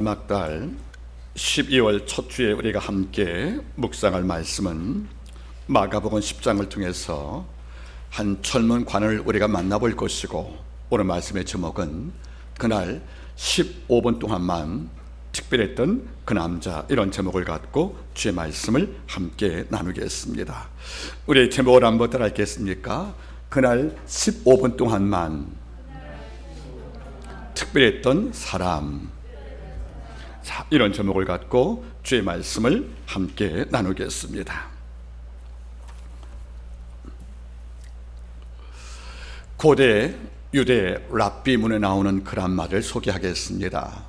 막달 12월 첫 주에 우리가 함께 묵상할 말씀은 마가복음 10장을 통해서 한 젊은 관을 우리가 만나볼 것이고, 오늘 말씀의 제목은 그날 15분 동안만 특별했던 그 남자, 이런 제목을 갖고 주의 말씀을 함께 나누겠습니다. 우리 제목을 한번 따라 읽겠습니까? 그날 15분 동안만 특별했던 사람. 자, 이런 제목을 갖고 주의 말씀을 함께 나누겠습니다. 고대 유대 랍비문에 나오는 그런 말을 소개하겠습니다.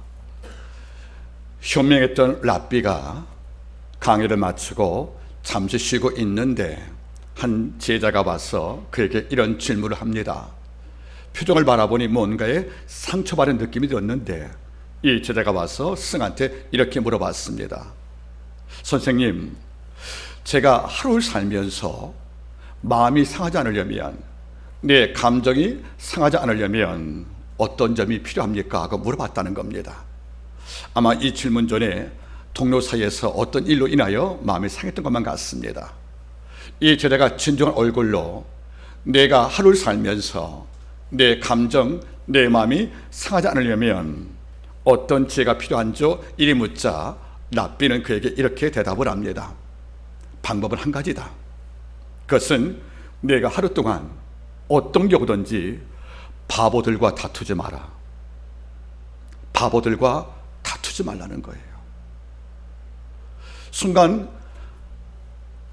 현명했던 랍비가 강의를 마치고 잠시 쉬고 있는데 한 제자가 와서 그에게 이런 질문을 합니다. 표정을 바라보니 뭔가에 상처받은 느낌이 들었는데 이 제자가 와서 스승한테 이렇게 물어봤습니다. 선생님, 제가 하루를 살면서 마음이 상하지 않으려면, 내 감정이 상하지 않으려면 어떤 점이 필요합니까? 하고 물어봤다는 겁니다. 아마 이 질문 전에 동료 사이에서 어떤 일로 인하여 마음이 상했던 것만 같습니다. 이 제자가 진정한 얼굴로 내가 하루를 살면서 내 감정, 내 마음이 상하지 않으려면 어떤 지혜가 필요한지요? 이리 묻자 랍비는 그에게 이렇게 대답을 합니다. 방법은 한 가지다. 그것은 내가 하루 동안 어떤 게 오든지 바보들과 다투지 마라. 바보들과 다투지 말라는 거예요. 순간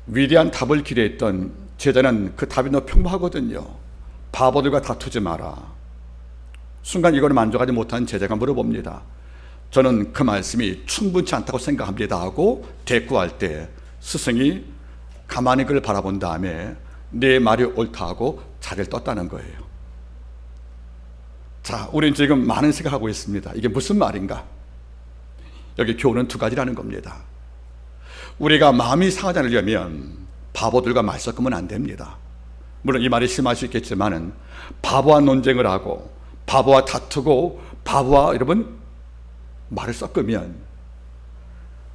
위대한 답을 기대했던 제자는 그 답이 너무 평범하거든요. 바보들과 다투지 마라. 순간 이걸 만족하지 못한 제자가 물어봅니다. 저는 그 말씀이 충분치 않다고 생각합니다 하고 대꾸할 때 스승이 가만히 그를 바라본 다음에 내 말이 옳다 하고 자리를 떴다는 거예요. 자, 우리는 지금 많은 생각하고 있습니다. 이게 무슨 말인가? 여기 교훈은 두 가지라는 겁니다. 우리가 마음이 상하지 않으려면 바보들과 말 섞으면 안 됩니다. 물론 이 말이 심할 수 있겠지만은 바보와 논쟁을 하고 바보와 다투고 바보와 여러분 말을 섞으면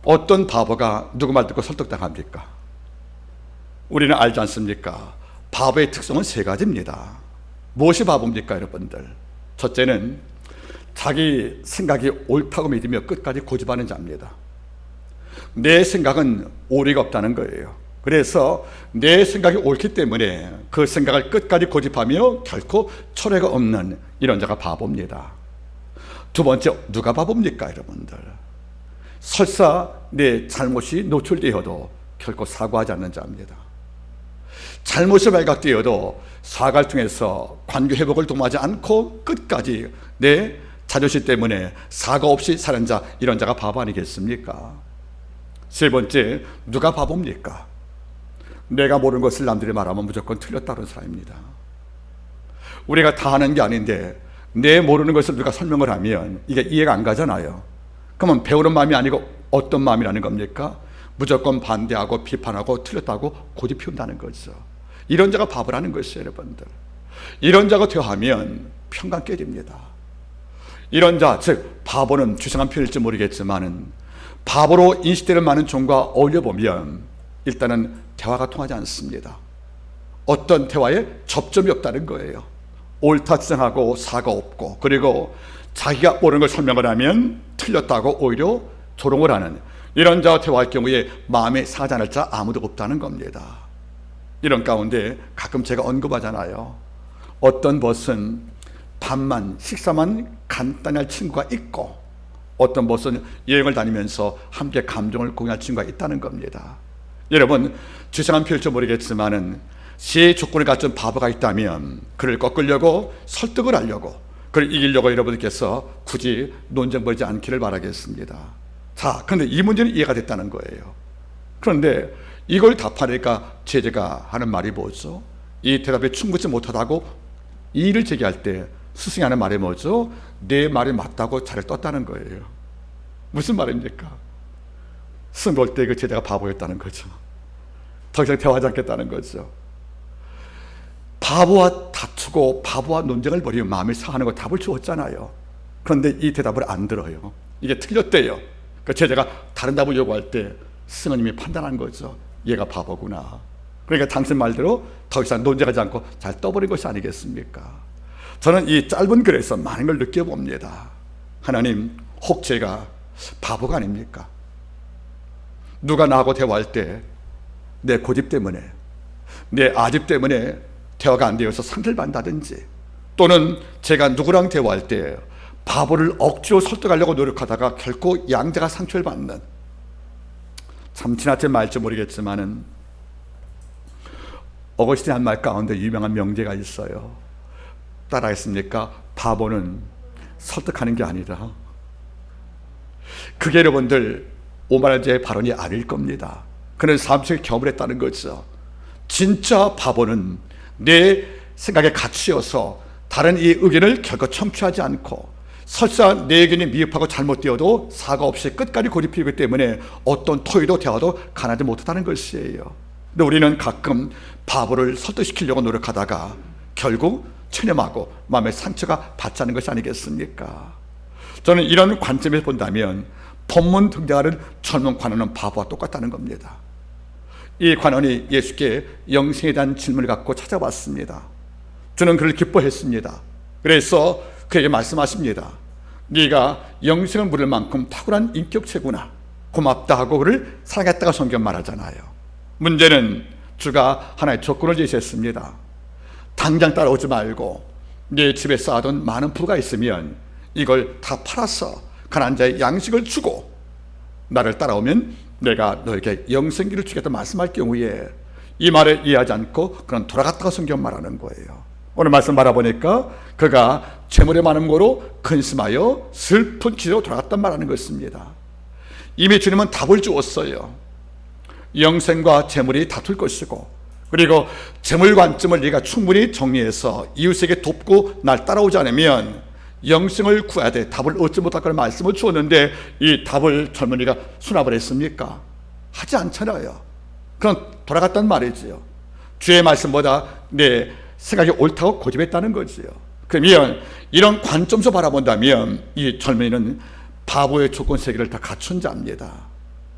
어떤 바보가 누구 말 듣고 설득당합니까? 우리는 알지 않습니까? 바보의 특성은 세 가지입니다. 무엇이 바보입니까, 여러분들? 첫째는 자기 생각이 옳다고 믿으며 끝까지 고집하는 자입니다. 내 생각은 오리가 없다는 거예요. 그래서 내 생각이 옳기 때문에 그 생각을 끝까지 고집하며 결코 철회가 없는 이런 자가 바보입니다. 두 번째, 누가 바보입니까, 여러분들? 설사 내 잘못이 노출되어도 결코 사과하지 않는 자입니다. 잘못이 발각되어도 사과를 통해서 관계 회복을 도모하지 않고 끝까지 내 자존심 때문에 사과 없이 사는 자, 이런 자가 바보 아니겠습니까? 세 번째, 누가 바보입니까? 내가 모르는 것을 남들이 말하면 무조건 틀렸다는 사람입니다. 우리가 다 아는 게 아닌데 내 모르는 것을 누가 설명을 하면 이게 이해가 안 가잖아요. 그러면 배우는 마음이 아니고 어떤 마음이라는 겁니까? 무조건 반대하고 비판하고 틀렸다고 고집 피운다는 거죠. 이런 자가 바보라는 것이에요, 여러분들. 이런 자가 되어하면 평강 깨집니다. 이런 자, 즉 바보는 주상한 표현일지 모르겠지만은 바보로 인식되는 많은 종과 어울려보면 일단은 대화가 통하지 않습니다. 어떤 대화에 접점이 없다는 거예요. 옳다 주장하고 사과 없고, 그리고 자기가 모르는 걸 설명을 하면 틀렸다고 오히려 조롱을 하는 이런 자와 대화할 경우에 마음에 상하지 않을 자 아무도 없다는 겁니다. 이런 가운데 가끔 제가 언급하잖아요. 어떤 벗은 밥만, 식사만 간단히 할 친구가 있고, 어떤 벗은 여행을 다니면서 함께 감정을 공유할 친구가 있다는 겁니다. 여러분, 주장한 표현일지 모르겠지만은 세 조건을 갖춘 바보가 있다면 그를 꺾으려고, 설득을 하려고, 그를 이기려고 여러분께서 굳이 논쟁 벌이지 않기를 바라겠습니다. 자, 그런데 이 문제는 이해가 됐다는 거예요. 그런데 이걸 답하니까 제자가 하는 말이 뭐죠? 이 대답에 충분치 못하다고 이의를 제기할 때 스승이 하는 말이 뭐죠? 내 말이 맞다고 자리를 떴다는 거예요. 무슨 말입니까? 스승 볼 때 그 제자가 바보였다는 거죠. 더 이상 대화하지 않겠다는 거죠. 바보와 다투고 바보와 논쟁을 벌이며 마음이 상하는 거 답을 주었잖아요. 그런데 이 대답을 안 들어요. 이게 틀렸대요. 그 제자가 다른 답을 요구할 때 스님이 판단한 거죠. 얘가 바보구나. 그러니까 당신 말대로 더 이상 논쟁하지 않고 잘 떠버린 것이 아니겠습니까? 저는 이 짧은 글에서 많은 걸 느껴봅니다. 하나님, 혹 제가 바보가 아닙니까? 누가 나하고 대화할 때 내 고집 때문에, 내 아집 때문에 대화가 안 되어서 상처를 받는다든지, 또는 제가 누구랑 대화할 때 바보를 억지로 설득하려고 노력하다가 결코 양자가 상처를 받는, 참 지나친 말인지 모르겠지만은 어거스틴 한 말 가운데 유명한 명제가 있어요. 따라하겠습니까? 바보는 설득하는 게 아니라. 그게 여러분들 오마라제의 발언이 아닐 겁니다. 그는 삶 속에 경험을 했다는 거죠. 진짜 바보는 내 생각에 갇히어서 다른 이 의견을 결코 청취하지 않고, 설사 내 의견이 미흡하고 잘못되어도 사과 없이 끝까지 고집피우기 때문에 어떤 토의도 대화도 가능하지 못하다는 것이에요. 근데 우리는 가끔 바보를 설득시키려고 노력하다가 결국 체념하고 마음의 상처가 받지 않은 것이 아니겠습니까? 저는 이런 관점에서 본다면 본문 등장하는 젊은 관원은 바보와 똑같다는 겁니다. 이 관원이 예수께 영생에 대한 질문을 갖고 찾아왔습니다. 주는 그를 기뻐했습니다. 그래서 그에게 말씀하십니다. 네가 영생을 물을 만큼 탁월한 인격체구나, 고맙다 하고 그를 사랑했다가 성경 말하잖아요. 문제는 주가 하나의 조건을 제시했습니다. 당장 따라오지 말고 네 집에 쌓아둔 많은 부가 있으면 이걸 다 팔아서 가난한 자의 양식을 주고 나를 따라오면 내가 너에게 영생기를 주겠다 말씀할 경우에, 이 말을 이해하지 않고 그는 돌아갔다가 성경 말하는 거예요. 오늘 말씀 바라보니까 그가 재물의 많음으로 근심하여 슬픈 기로 돌아갔단 말하는 것입니다. 이미 주님은 답을 주었어요. 영생과 재물이 다툴 것이고, 그리고 재물 관점을 네가 충분히 정리해서 이웃에게 돕고 날 따라오지 않으면 영생을 구해야 돼. 답을 얻지 못할 거라는 말씀을 주었는데 이 답을 젊은이가 수납을 했습니까? 하지 않잖아요. 그럼 돌아갔단 말이지요. 주의 말씀보다 내 생각이 옳다고 고집했다는 거지요. 그러면 이런 관점에서 바라본다면 이 젊은이는 바보의 조건 세계를 다 갖춘 자입니다.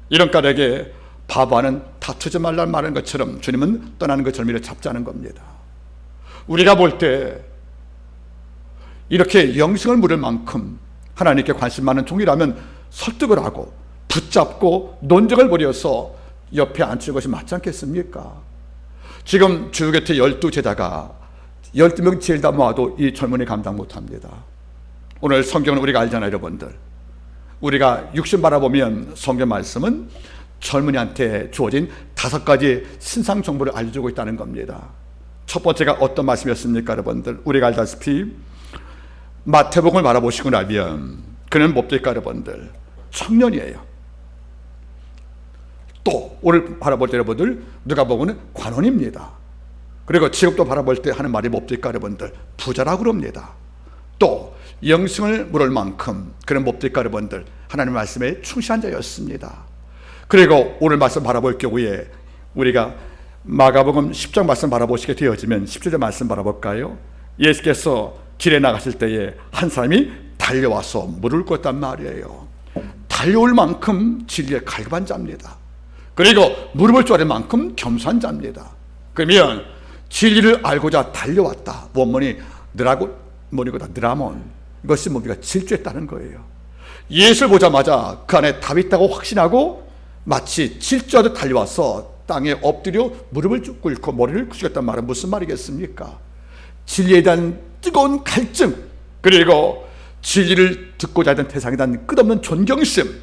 이런 까닭에 바보와는 다투지 말라는 말하는 것처럼 주님은 떠나는 그 젊은이를 잡자는 겁니다. 우리가 볼 때 이렇게 영생을 물을 만큼 하나님께 관심 많은 종이라면 설득을 하고 붙잡고 논쟁을 벌여서 옆에 앉힐 것이 맞지 않겠습니까? 지금 주 곁에 12제자가 12명 제일 다 모아도 이 젊은이 감당 못합니다. 오늘 성경은 우리가 알잖아요, 여러분들. 우리가 육신 바라보면 성경 말씀은 젊은이한테 주어진 5가지 신상 정보를 알려주고 있다는 겁니다. 첫 번째가 어떤 말씀이었습니까, 여러분들? 우리가 알다시피 마태복음을 바라보시고 나면 그는 뭡니까, 여러분들? 청년이에요. 또 오늘 바라볼 때 여러분들 누가복음은 관원입니다. 그리고 지금도 바라볼 때 하는 말이 뭡니까, 여러분들? 부자라고 그럽니다. 또 영생을 물을 만큼 그는 뭡니까, 여러분들? 하나님 말씀에 충실한 자였습니다. 그리고 오늘 말씀 바라볼 경우에 우리가 마가복음 10장 말씀 바라보시게 되어지면 17절 말씀 바라볼까요? 예수께서 길에 나가실 때에 한 사람이 달려와서 물을 껐단 말이에요. 달려올 만큼 진리에 갈급한 자입니다. 그리고 무릎을 꿇을 만큼 겸손한 자입니다. 그러면 진리를 알고자 달려왔다. 원문이 느라몬. 이것이 뭡니까? 질주했다는 거예요. 예수를 보자마자 그 안에 답이 있다고 확신하고 마치 질주하듯 달려와서 땅에 엎드려 무릎을 꿇고 머리를 숙였단 말은 무슨 말이겠습니까? 진리에 대한 뜨거운 갈증, 그리고 진리를 듣고자 하던 대상에 대한 끝없는 존경심,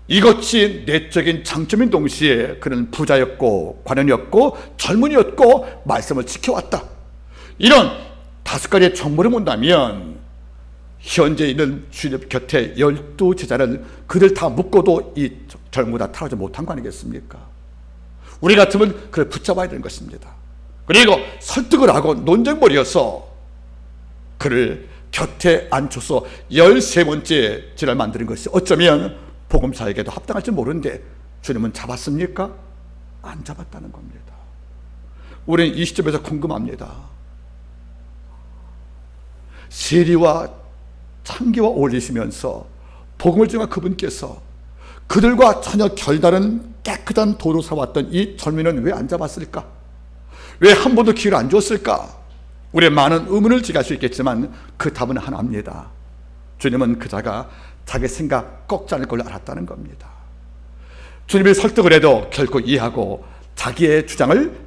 이것이 내적인 장점인 동시에 그는 부자였고 관원이었고 젊은이였고 말씀을 지켜왔다. 이런 5가지의 정보를 본다면 현재 있는 주님 곁에 12제자는 그들 다 묶어도 이 젊은이보다 탈하지 못한 거 아니겠습니까? 우리 같으면 그를 붙잡아야 되는 것입니다. 그리고 설득을 하고 논쟁벌이어서 그를 곁에 앉혀서 13번째 제자를 만드는 것이 어쩌면 복음사에게도 합당할지 모르는데 주님은 잡았습니까? 안 잡았다는 겁니다. 우리는 이 시점에서 궁금합니다. 세리와 창기와 어울리시면서 복음을 전한 그분께서 그들과 전혀 결다른 깨끗한 도로 살아왔던 이 젊은이는 왜 안 잡았을까? 왜 한 번도 기회를 안 줬을까? 우리의 많은 의문을 제기할 수 있겠지만 그 답은 하나입니다. 주님은 그자가 자기 생각 꺾지 않을 걸로 알았다는 겁니다. 주님이 설득을 해도 결코 이해하고 자기의 주장을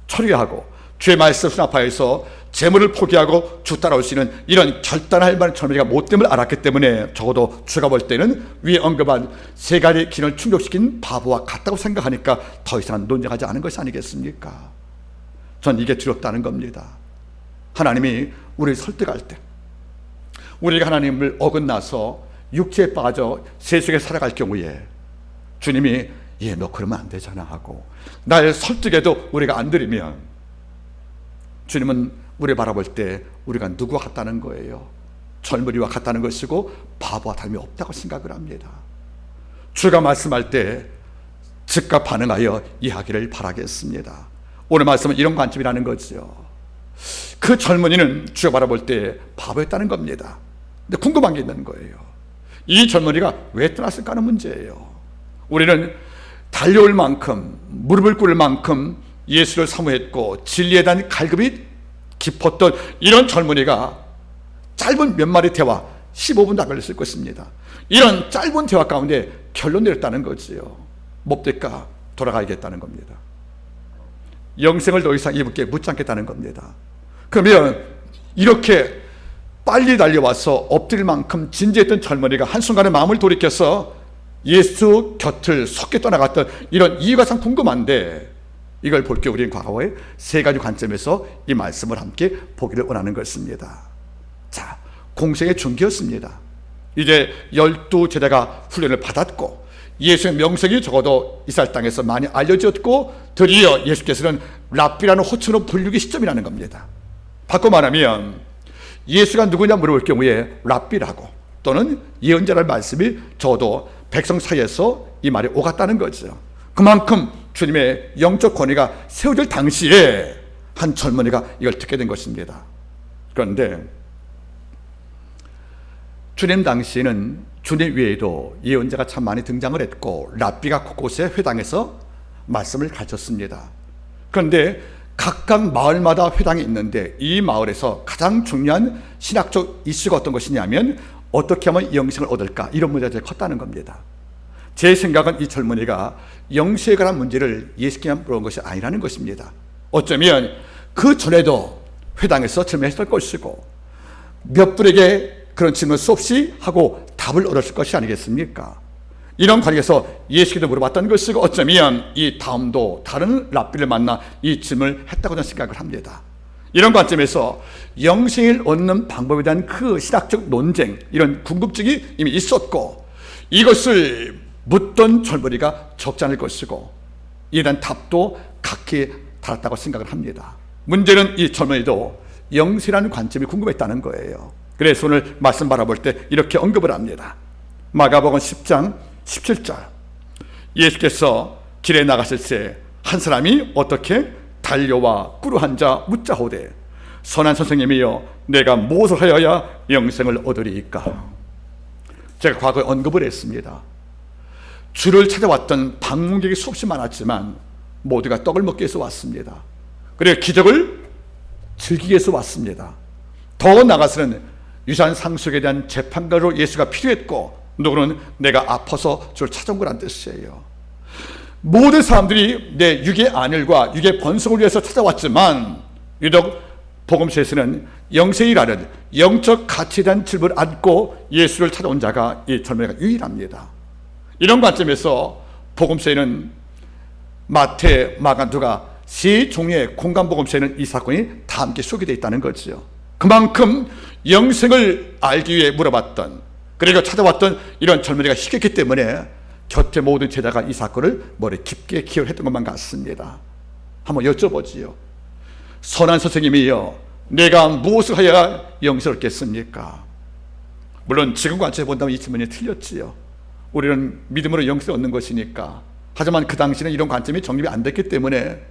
처리하고 주의 말씀 수납하여서 재물을 포기하고 주 따라올 수 있는 이런 결단할 만한 젊은이가 못됨을 알았기 때문에 적어도 주가 볼 때는 위에 언급한 세 가지 기능을 충족시킨 바보와 같다고 생각하니까 더 이상 논쟁하지 않은 것이 아니겠습니까? 전 이게 두렵다는 겁니다. 하나님이 우리를 설득할 때, 우리가 하나님을 어긋나서 육체에 빠져 세속에 살아갈 경우에 주님이 너 그러면 안 되잖아 하고 날 설득해도 우리가 안 들으면 주님은 우리 바라볼 때 우리가 누구와 같다는 거예요? 젊은이와 같다는 것이고 바보와 다름이 없다고 생각을 합니다. 주가 말씀할 때 즉각 반응하여 이해하기를 바라겠습니다. 오늘 말씀은 이런 관점이라는 거죠. 그 젊은이는 주가 바라볼 때 바보였다는 겁니다. 근데 궁금한 게 있는 거예요. 이 젊은이가 왜 떠났을까 하는 문제예요. 우리는 달려올 만큼, 무릎을 꿇을 만큼 예수를 사모했고 진리에 대한 갈급이 깊었던 이런 젊은이가 짧은 몇 마리 대화 15분도 안 걸렸을 것입니다. 이런 짧은 대화 가운데 결론 내렸다는 거지요. 뭡니까? 돌아가야겠다는 겁니다. 영생을 더 이상 이분께 묻지 않겠다는 겁니다. 그러면 이렇게 빨리 달려와서 엎드릴 만큼 진지했던 젊은이가 한순간에 마음을 돌이켜서 예수 곁을 속게 떠나갔던 이런 이유가 참 궁금한데, 이걸 볼 게 우리는 과거의 세 가지 관점에서 이 말씀을 함께 보기를 원하는 것입니다. 자, 공생의 중기였습니다. 이제 12제자가 훈련을 받았고 예수의 명성이 적어도 이스라엘 땅에서 많이 알려졌고 드디어 예수께서는 랍비라는 호칭으로 불리기 시점이라는 겁니다. 바꿔 말하면 예수가 누구냐 물어볼 경우에 랍비라고 또는 예언자라는 말씀이 적어도 백성 사이에서 이 말이 오갔다는 거죠. 그만큼 주님의 영적 권위가 세워질 당시에 한 젊은이가 이걸 듣게 된 것입니다. 그런데 주님 당시에는 주님 외에도 예언자가 참 많이 등장을 했고 랍비가 곳곳에 회당에서 말씀을 가르쳤습니다. 그런데 각각 마을마다 회당이 있는데 이 마을에서 가장 중요한 신학적 이슈가 어떤 것이냐면 어떻게 하면 영생을 얻을까, 이런 문제가 제일 컸다는 겁니다. 제 생각은 이 젊은이가 영생에 관한 문제를 예수께 물어본 것이 아니라는 것입니다. 어쩌면 그 전에도 회당에서 질문했을 것이고 몇 분에게 그런 질문을 수없이 하고 답을 얻었을 것이 아니겠습니까? 이런 관계에서 예수께도 물어봤던 것이고 어쩌면 이 다음도 다른 랍비를 만나 이 질문을 했다고 저는 생각을 합니다. 이런 관점에서 영생을 얻는 방법에 대한 그 신학적 논쟁, 이런 궁금증이 이미 있었고 이것을 묻던 젊은이가 적지 않을 것이고 이에 대한 답도 각기 달았다고 생각을 합니다. 문제는 이 젊은이도 영생이라는 관점이 궁금했다는 거예요. 그래서 오늘 말씀 바라볼 때 이렇게 언급을 합니다. 마가복음 10장 17절, 예수께서 길에 나가실 때 한 사람이 어떻게 달려와 꿇어 앉아 묻자오되 선한 선생님이여 내가 무엇을 하여야 영생을 얻으리이까? 제가 과거에 언급을 했습니다. 주를 찾아왔던 방문객이 수없이 많았지만 모두가 떡을 먹기 위해서 왔습니다. 그리고 기적을 즐기기 위해서 왔습니다. 더 나아가서는 유산 상속에 대한 재판가로 예수가 필요했고 누구는 내가 아파서 주를 찾아온 거란 뜻이에요. 모든 사람들이 내 육의 안일과 육의 번성을 위해서 찾아왔지만 유독 복음서에서는 영생이라는 영적 가치에 대한 질문을 안고 예수를 찾아온 자가 이 젊은이가 유일합니다. 이런 관점에서 복음서에는 마태, 마가, 누가 세 종류의 공간 복음서에는 이 사건이 다 함께 소개되어 있다는 거죠. 그만큼 영생을 알기 위해 물어봤던, 그리고 찾아왔던 이런 젊은이가 시켰기 때문에 곁에 모든 제자가 이 사건을 머리 깊게 기억을 했던 것만 같습니다. 한번 여쭤보지요. 선한 선생님이여 내가 무엇을 하여야 영생을 얻겠습니까? 물론 지금 관점에 본다면 이 질문이 틀렸지요. 우리는 믿음으로 영생을 얻는 것이니까. 하지만 그 당시는 이런 관점이 정립이 안 됐기 때문에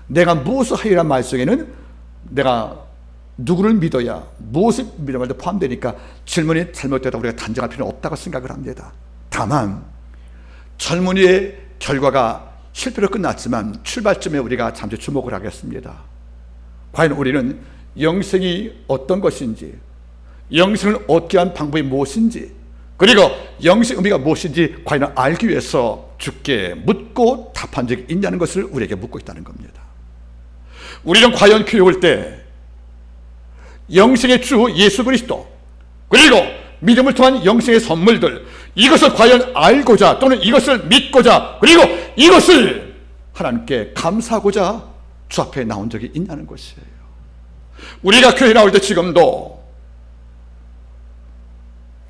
내가 무엇을 하여란 말 속에는 내가 누구를 믿어야 무엇을 믿어야 말도 포함되니까 질문이 잘못되다 우리가 단정할 필요는 없다고 생각을 합니다. 다만 젊은이의 결과가 실패로 끝났지만 출발점에 우리가 잠시 주목을 하겠습니다. 과연 우리는 영생이 어떤 것인지, 영생을 얻기 위한 방법이 무엇인지, 그리고 영생의 의미가 무엇인지 과연 알기 위해서 주께 묻고 답한 적이 있냐는 것을 우리에게 묻고 있다는 겁니다. 우리는 과연 교회 올 때 영생의 주 예수 그리스도, 그리고 믿음을 통한 영생의 선물들, 이것을 과연 알고자 또는 이것을 믿고자, 그리고 이것을 하나님께 감사하고자 주 앞에 나온 적이 있냐는 것이에요. 우리가 교회 나올 때 지금도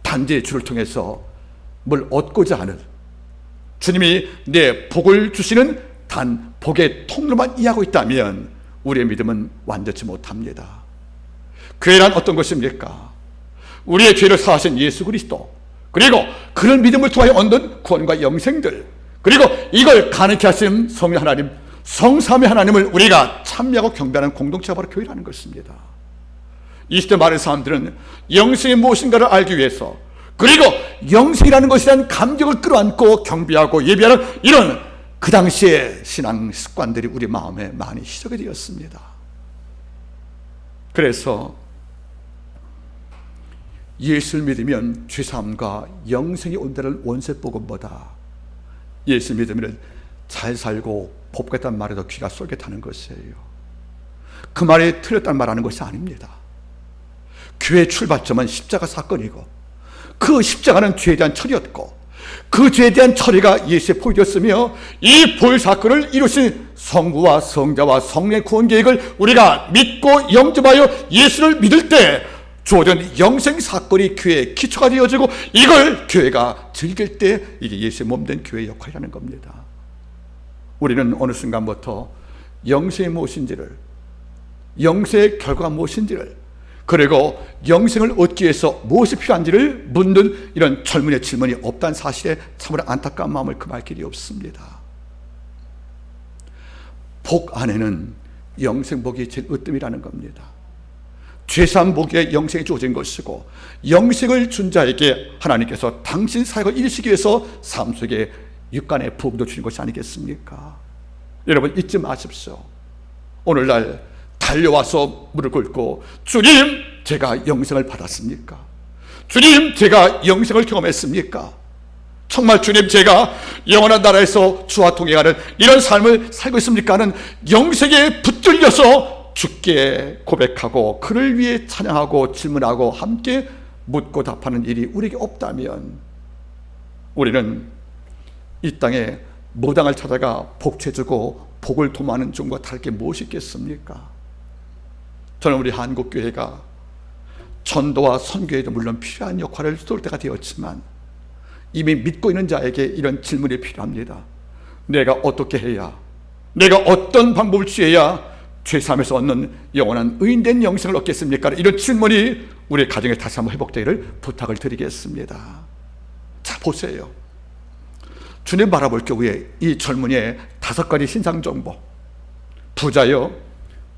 단지 주를 통해서 뭘 얻고자 하는, 주님이 내 복을 주시는 단 복의 통로만 이해하고 있다면 우리의 믿음은 완전치 못합니다. 교회란 어떤 것입니까? 우리의 죄를 사하신 예수 그리스도, 그리고 그런 믿음을 통하여 얻는 구원과 영생들, 그리고 이걸 가능케 하신 성령 하나님, 성삼위 하나님을 우리가 참여하고 경배하는 공동체가 바로 교회라는 것입니다. 이 시대 많은 사람들은 영생이 무엇인가를 알기 위해서, 그리고 영생이라는 것에 대한 감격을 끌어안고 경배하고 예배하는 이런 그 당시의 신앙 습관들이 우리 마음에 많이 희석이 되었습니다. 그래서 예수를 믿으면 죄사함과 영생이 온다는 원세복음보다 예수를 믿으면 잘 살고 복겠다는 말에 더 귀가 쏠깃하는 것이에요. 그 말이 틀렸다는 말하는 것이 아닙니다. 교회의 출발점은 십자가 사건이고, 그 십자가는 죄에 대한 처리였고, 그 죄에 대한 처리가 예수의 보혈이었으며, 이 보혈 사건을 이루신 성부와 성자와 성령의 구원 계획을 우리가 믿고 영접하여 예수를 믿을 때 주어진 영생 사건이 교회의 기초가 되어지고, 이걸 교회가 즐길 때 이게 예수의 몸된 교회의 역할이라는 겁니다. 우리는 어느 순간부터 영생이 무엇인지를, 영생의 결과가 무엇인지를, 그리고 영생을 얻기 위해서 무엇이 필요한지를 묻는 이런 젊은이의 질문이 없다는 사실에 참으로 안타까운 마음을 금할 길이 없습니다. 복 안에는 영생복이 제일 으뜸이라는 겁니다. 죄사함 복에 영생이 주어진 것이고, 영생을 준 자에게 하나님께서 당신 사역을 이루시기 위해서 삶 속에 육간의 부흥도 주신 것이 아니겠습니까? 여러분 잊지 마십시오. 오늘날 달려와서 무릎 꿇고, 주님 제가 영생을 받았습니까? 주님 제가 영생을 경험했습니까? 정말 주님 제가 영원한 나라에서 주와 동행하는 이런 삶을 살고 있습니까? 하는 영생에 붙들려서 주께 고백하고 그를 위해 찬양하고 질문하고 함께 묻고 답하는 일이 우리에게 없다면 우리는 이 땅에 무당을 찾아가 복채주고 복을 도모하는 종과 다를 게 무엇이 있겠습니까? 저는 우리 한국교회가 전도와 선교에도 물론 필요한 역할을 쏠 때가 되었지만 이미 믿고 있는 자에게 이런 질문이 필요합니다. 내가 어떻게 해야, 내가 어떤 방법을 취해야 죄사함에서 얻는 영원한 의인된 영생을 얻겠습니까? 이런 질문이 우리 가정에 다시 한번 회복되기를 부탁을 드리겠습니다. 자, 보세요. 주님 바라볼 경우에 이 젊은이의 5가지 신상 정보, 부자요,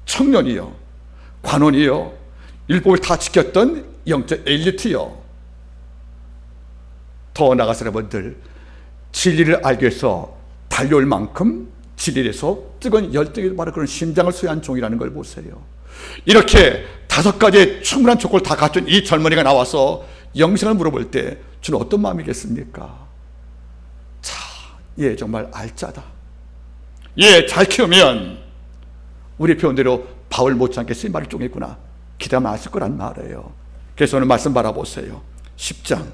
청년이요, 관원이요, 율법을 다 지켰던 영적 엘리트요, 더 나아가서 여러분들 진리를 알기 위해서 달려올 만큼 진리에서 뜨거운 열정이 바로 그런 심장을 소유한 종이라는 걸 보세요. 이렇게 5가지의 충분한 조건을 다 갖춘 이 젊은이가 나와서 영생을 물어볼 때 주는 어떤 마음이겠습니까? 자, 얘 정말 알짜다, 얘 잘 키우면 우리 표현대로 바울 못지않게 신발을 쪼개구나 기대하면 아실 거란 말이에요. 그래서 오늘 말씀 바라보세요. 10장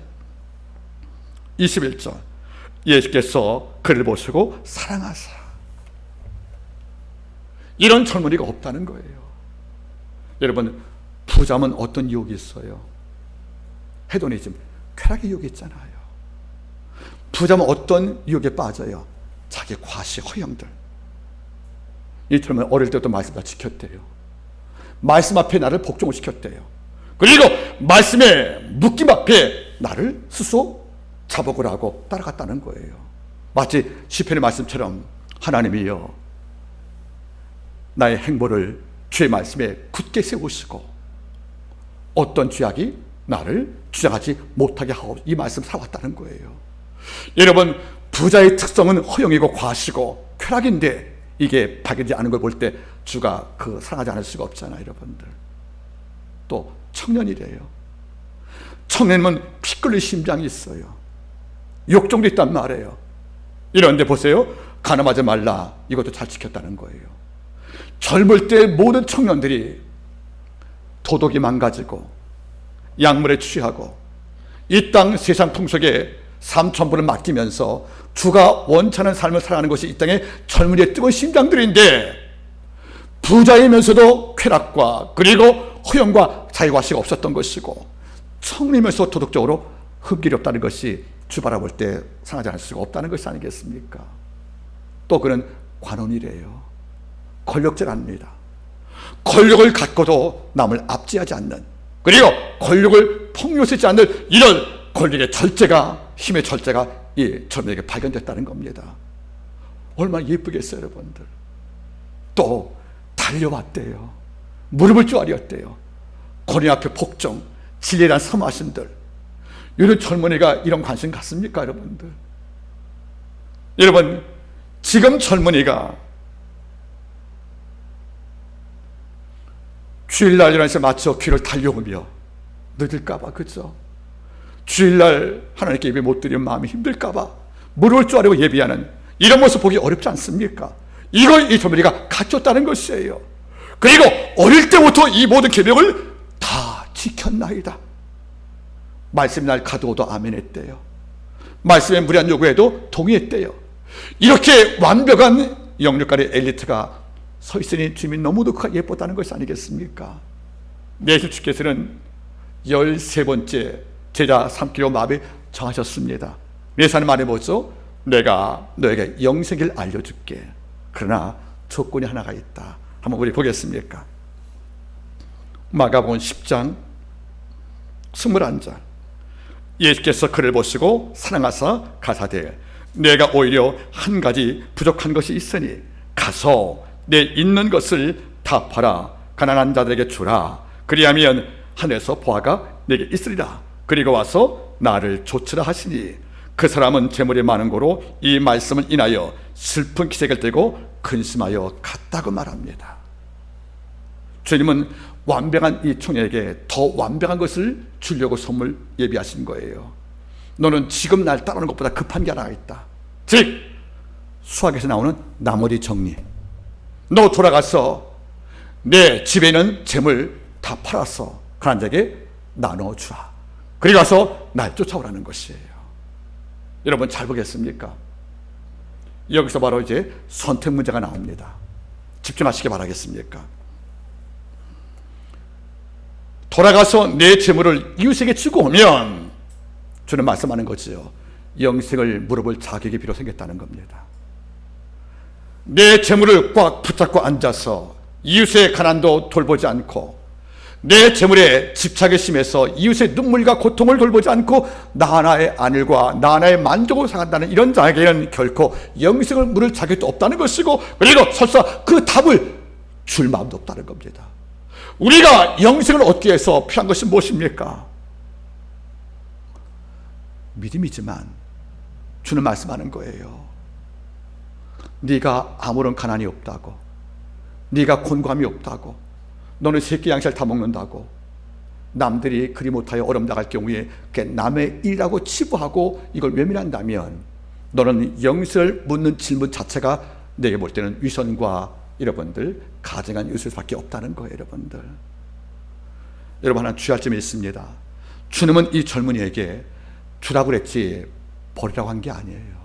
21절, 예수께서 그를 보시고 사랑하사. 이런 젊은이가 없다는 거예요. 여러분, 부자면 어떤 유혹이 있어요? 헤도니즘, 쾌락의 유혹이 있잖아요. 부자면 어떤 유혹에 빠져요? 자기 과시, 허영들. 이 젊은이 어릴 때부터 말씀 다 지켰대요. 말씀 앞에 나를 복종을 시켰대요. 그리고 말씀의 묶임 앞에 나를 스스로 자복을 하고 따라갔다는 거예요. 마치 시편의 말씀처럼 하나님이여 나의 행보를 주의 말씀에 굳게 세우시고 어떤 죄악이 나를 주장하지 못하게 하오. 이 말씀 살아왔다는 거예요. 여러분, 부자의 특성은 허영이고 과시고 쾌락인데 이게 바뀌지 않은 걸 볼 때 주가 사랑하지 않을 수가 없잖아요, 여러분들. 또 청년이래요. 청년은 피 끓는 심장이 있어요. 욕정도 있단 말이에요. 이런데 보세요. 가늠하지 말라. 이것도 잘 지켰다는 거예요. 젊을 때 모든 청년들이 도덕이 망가지고 약물에 취하고 이 땅 세상 풍속에 삼천부를 맡기면서 주가 원하는 삶을 살아가는 것이 이 땅의 젊은이의 뜨거운 심장들인데, 부자이면서도 쾌락과 그리고 허영과 자유과시가 없었던 것이고 청리면서 도덕적으로 흠길이 없다는 것이 주 바라볼 때 상하지 않을 수가 없다는 것이 아니겠습니까? 또 그는 관원이래요. 권력자랍니다. 권력을 갖고도 남을 압제하지 않는, 그리고 권력을 폭로시지 않는 이런 권력의 절제가, 힘의 절제가 이 젊은이에게 발견됐다는 겁니다. 얼마나 예쁘겠어요, 여러분들. 또 달려왔대요. 무릎을 쪼아리었대요. 권위 앞에 복종, 진리란 섬하신들. 이런 젊은이가 이런 관심 갖습니까, 여러분들? 여러분, 지금 젊은이가 주일날 11시에 맞춰 귀를 달려오며 늦을까봐, 그죠? 주일날 하나님께 예배 못 드리면 마음이 힘들까봐 무릎을 쪼아리고 예배하는 이런 모습 보기 어렵지 않습니까? 이걸 이 젊은이가 갖췄다는 것이에요. 그리고 어릴 때부터 이 모든 계명을 다 지켰나이다. 말씀이 날 가두어도 아멘 했대요. 말씀의 무리한 요구에도 동의했대요. 이렇게 완벽한 영육간의 엘리트가 서 있으니 주님이 너무도 예뻤다는 것이 아니겠습니까? 예수 주께서는 13번째 제자 삼기로 마음에 정하셨습니다. 예수님 말해 보죠. 내가 너에게 영생을 알려줄게. 그러나 조건이 하나가 있다. 한번 우리 보겠습니까? 마가복음 10장 21절. 예수께서 그를 보시고 사랑하사 가사대 내가 오히려 한 가지 부족한 것이 있으니 가서 내 있는 것을 다 팔아 가난한 자들에게 주라. 그리하면 하늘에서 보화가 내게 있으리라. 그리고 와서 나를 좇으라 하시니 그 사람은 재물이 많은 고로 이 말씀을 인하여 슬픈 기색을 띠고 근심하여 갔다고 말합니다. 주님은 완벽한 이 청년에게 더 완벽한 것을 주려고 선물 예비하신 거예요. 너는 지금 날 따르는 것보다 급한 게 하나 있다. 즉 수학에서 나오는 나머지 정리. 너 돌아가서 내 집에 있는 재물 다 팔아서 가난한 자에게 나눠주라. 그리고 가서 날 쫓아오라는 것이에요. 여러분 잘 보겠습니까? 여기서 바로 이제 선택 문제가 나옵니다. 집중하시기 바라겠습니까? 돌아가서 내 재물을 이웃에게 주고 오면 주는 말씀하는 거지요. 영생을 물어볼 자격이 비로 생겼다는 겁니다. 내 재물을 꽉 붙잡고 앉아서 이웃의 가난도 돌보지 않고 내 재물에 집착이 심해서 이웃의 눈물과 고통을 돌보지 않고 나 하나의 안일과 나 하나의 만족을 상한다는 이런 자에게는 결코 영생을 물을 자격도 없다는 것이고, 그리고 설사 그 답을 줄 마음도 없다는 겁니다. 우리가 영생을 얻기 위해서 필요한 것이 무엇입니까? 믿음이지만 주는 말씀하는 거예요. 네가 아무런 가난이 없다고, 네가 곤감이 없다고, 너는 새끼 양식을 다 먹는다고, 남들이 그리 못하여 어렵나갈 경우에 남의 일이라고 치부하고 이걸 외면한다면 너는 영생을 묻는 질문 자체가 내게 볼 때는 위선과 여러분들 가증한 유술밖에 없다는 거예요. 여러분 하나 주의할 점이 있습니다. 주님은 이 젊은이에게 주라고 그랬지 버리라고 한 게 아니에요.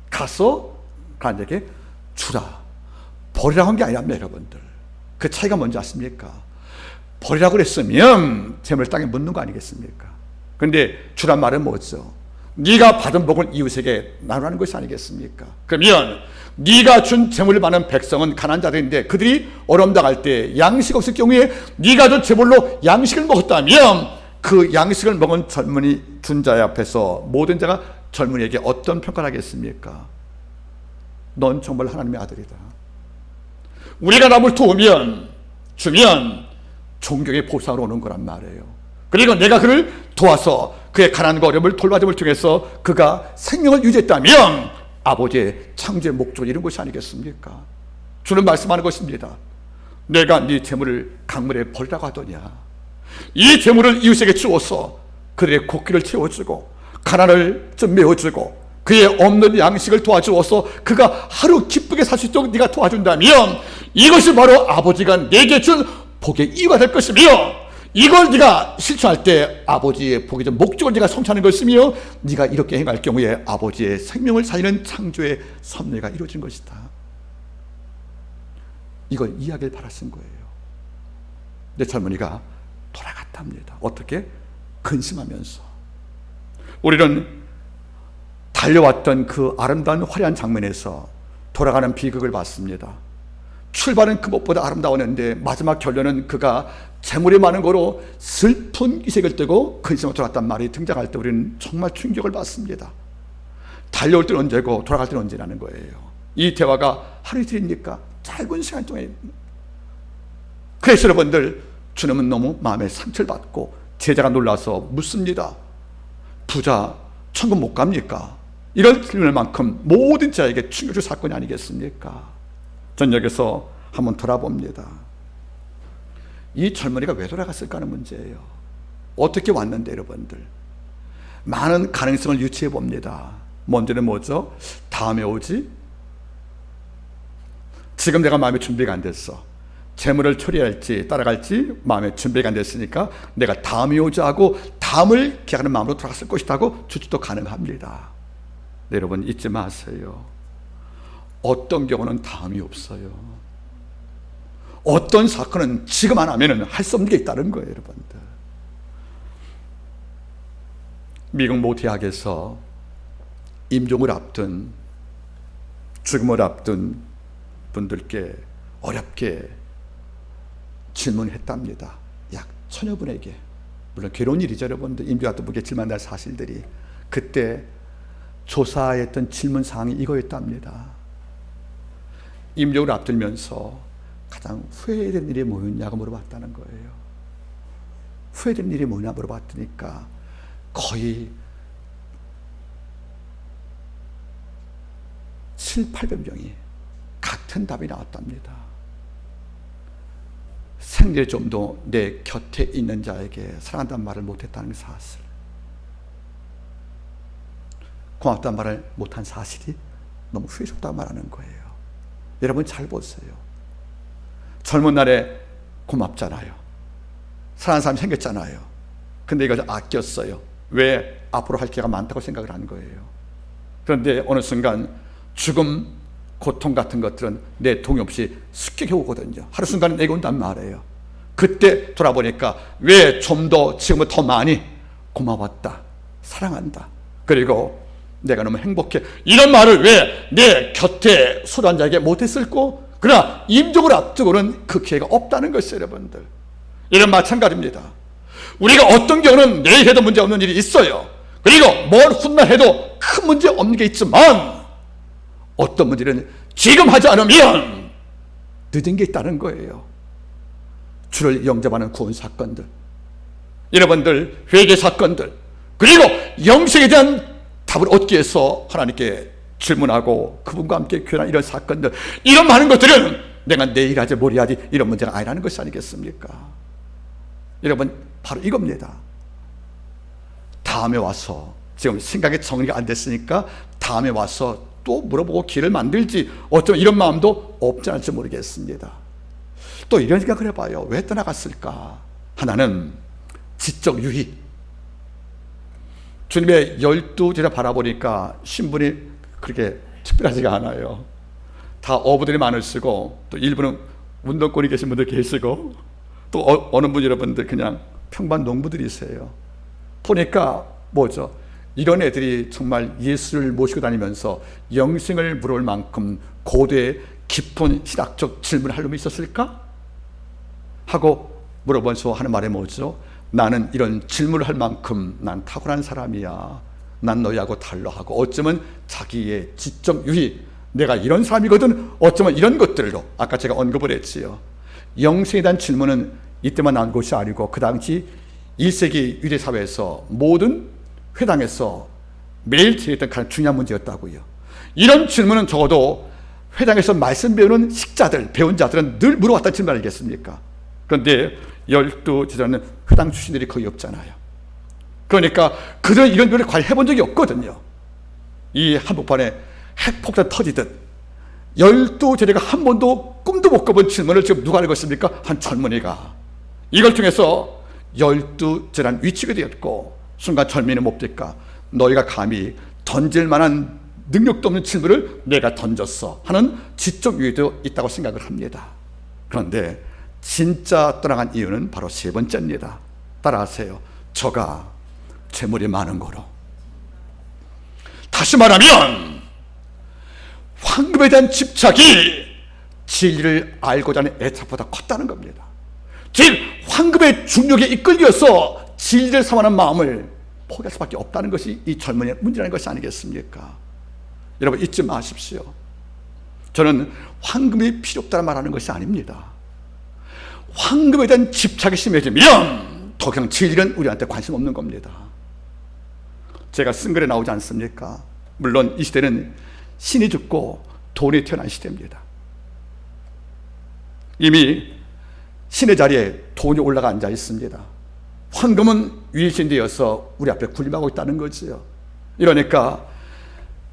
가서 가난에게 주라, 버리라고 한 게 아니랍니다. 여러분들 그 차이가 뭔지 아십니까? 버리라고 그랬으면 재물 땅에 묻는 거 아니겠습니까? 그런데 주란 말은 뭐죠? 네가 받은 복을 이웃에게 나누라는 것이 아니겠습니까? 그러면 네가 준 재물을 받는 백성은 가난한 자들인데 그들이 어려움 당할 때 양식 없을 경우에 네가 준 재물로 양식을 먹었다면 그 양식을 먹은 젊은이 준 자의 앞에서 모든 자가 젊은이에게 어떤 평가를 하겠습니까? 넌 정말 하나님의 아들이다. 우리가 남을 도우면 주면 존경의 보상으로 오는 거란 말이에요. 그리고 내가 그를 도와서 그의 가난과 어려움을 돌봐줌을 통해서 그가 생명을 유지했다면 아버지의 창조의 목적을 이룬 것이 아니겠습니까? 주는 말씀하는 것입니다. 내가 네 재물을 강물에 버리라고 하더냐. 이 재물을 이웃에게 주어서 그들의 곡기를 채워주고 가난을 좀 메워주고 그의 없는 양식을 도와주어서 그가 하루 기쁘게 살 수 있도록 네가 도와준다면 이것이 바로 아버지가 내게 준 복의 이유가 될 것이며, 이걸 네가 실천할 때 아버지의 복의 목적을 네가 성취하는 것이며, 네가 이렇게 행할 경우에 아버지의 생명을 살리는 창조의 섭리가 이루어진 것이다. 이걸 이해하길 바라신 거예요. 내 젊은이가 돌아갔답니다. 어떻게? 근심하면서. 우리는 달려왔던 그 아름다운 화려한 장면에서 돌아가는 비극을 봤습니다. 출발은 그 무엇보다 아름다웠는데 마지막 결론은 그가 재물이 많은 거로 슬픈 이색을 띠고 근심으로 돌아갔단 말이 등장할 때 우리는 정말 충격을 받습니다. 달려올 때는 언제고 돌아갈 때는 언제라는 거예요. 이 대화가 하루 이틀입니까? 짧은 시간 동안에. 그래서 여러분들, 주님은 너무 마음에 상처를 받고 제자가 놀라서 묻습니다. 부자 천국 못 갑니까? 이런 질문을 만큼 모든 자에게 충격적 사건이 아니겠습니까? 전 여기서 한번 돌아봅니다. 이 젊은이가 왜 돌아갔을까 하는 문제예요. 어떻게 왔는데 여러분들, 많은 가능성을 유추해 봅니다. 먼저는 뭐죠? 다음에 오지? 지금 내가 마음의 준비가 안 됐어. 재물을 처리할지 따라갈지 마음의 준비가 안 됐으니까 내가 다음에 오지 하고 다음을 기약하는 마음으로 돌아갔을 것이라고 추측도 가능합니다. 네, 여러분 잊지 마세요. 어떤 경우는 다음이 없어요. 어떤 사건은 지금 안 하면 할 수 없는 게 있다는 거예요, 여러분들. 미국 모 대학에서 임종을 앞둔, 죽음을 앞둔 분들께 어렵게 질문했답니다. 약 1000여 분에게. 물론 괴로운 일이죠, 여러분들. 임종 앞둔 분께 질문할 사실들이. 그때 조사했던 질문 사항이 이거였답니다. 임종을 앞들면서 가장 후회된 일이 뭐였냐고 물어봤다는 거예요. 후회된 일이 뭐냐 물어봤더니까 거의 700~800명이 같은 답이 나왔답니다. 생일 좀도 내 곁에 있는 자에게 사랑한다는 말을 못했다는 사실, 고맙다는 말을 못한 사실이 너무 후회스럽다고 말하는 거예요. 여러분 잘 보세요. 젊은 날에 고맙잖아요. 사랑하는 사람이 생겼잖아요. 근데 이걸 아꼈어요. 왜? 앞으로 할 기회가 많다고 생각을 한 거예요. 그런데 어느 순간 죽음, 고통 같은 것들은 내 동의 없이 습격해 오거든요. 하루 순간에 내게 온단 말이에요. 그때 돌아보니까 왜 좀 더 지금은 더 많이 고마웠다, 사랑한다, 그리고 내가 너무 행복해, 이런 말을 왜 내 곁에 소란 자에게 못했을까? 그러나 임종을 앞두고는 그 기회가 없다는 것이에요, 여러분들. 이런 마찬가지입니다. 우리가 어떤 경우는 내일 해도 문제 없는 일이 있어요. 그리고 뭘 훗날 해도 큰 문제 없는 게 있지만 어떤 문제는 지금 하지 않으면 늦은 게 있다는 거예요. 주를 영접하는 구원 사건들, 여러분들 회개 사건들, 그리고 영생에 대한 답을 얻기 위해서 하나님께 질문하고 그분과 함께 교환하는 이런 사건들, 이런 많은 것들은 내가 내일 하지 뭘 해야지 이런 문제가 아니라는 것이 아니겠습니까? 여러분 바로 이겁니다. 다음에 와서, 지금 생각이 정리가 안 됐으니까 다음에 와서 또 물어보고 길을 만들지, 어쩌면 이런 마음도 없지 않을지 모르겠습니다. 또 이런 생각을 해봐요. 왜 떠나갔을까? 하나는 지적 유익. 주님의 12제자 바라보니까 신분이 그렇게 특별하지가 않아요. 다 어부들이 많을 쓰고, 또 일부는 운동권이 계신 분들 계시고, 또 어느 분 여러분들 그냥 평범한 농부들이세요. 보니까 뭐죠? 이런 애들이 정말 예수를 모시고 다니면서 영생을 물어볼 만큼 고도의 깊은 신학적 질문을 할 놈이 있었을까? 하고 물어보면서 하는 말이 뭐죠? 나는 이런 질문을 할 만큼 난 탁월한 사람이야. 난 너희하고 달라 하고, 어쩌면 자기의 지적 유익, 내가 이런 사람이거든, 어쩌면 이런 것들로, 아까 제가 언급을 했지요. 영생에 대한 질문은 이때만 나온 것이 아니고 그 당시 1세기 유대 사회에서 모든 회당에서 매일 제기했던 가장 중요한 문제였다고요. 이런 질문은 적어도 회당에서 말씀 배우는 식자들, 배운 자들은 늘 물어왔다는 질문 아니겠습니까? 그런데 12제자는 회당 출신들이 거의 없잖아요. 그러니까 그들은 이런 일을 과연 해본 적이 없거든요. 이 한복판에 핵폭탄 터지듯 12제자가 한 번도 꿈도 못 꿔본 질문을 지금 누가 하는 것입니까? 한 젊은이가. 이걸 통해서 12제자는 위축이 되었고 순간 젊은이는 뭡니까? 너희가 감히 던질 만한 능력도 없는 질문을 내가 던졌어 하는 지적 유의도 있다고 생각을 합니다. 그런데 진짜 떠나간 이유는 바로 세 번째입니다. 따라하세요. 저가 재물이 많은 거로. 다시 말하면 황금에 대한 집착이 진리를 알고자 하는 애착보다 컸다는 겁니다. 즉 황금의 중력에 이끌려서 진리를 삼하는 마음을 포기할 수밖에 없다는 것이 이 젊은이의 문제라는 것이 아니겠습니까? 여러분 잊지 마십시오. 저는 황금이 필요 없다는 말하는 것이 아닙니다. 황금에 대한 집착이 심해지면 더 이상 진리는 우리한테 관심 없는 겁니다. 제가 쓴 글에 나오지 않습니까? 물론 이 시대는 신이 죽고 돈이 태어난 시대입니다. 이미 신의 자리에 돈이 올라가 앉아 있습니다. 황금은 위신되어서 우리 앞에 군림하고 있다는 거지요. 이러니까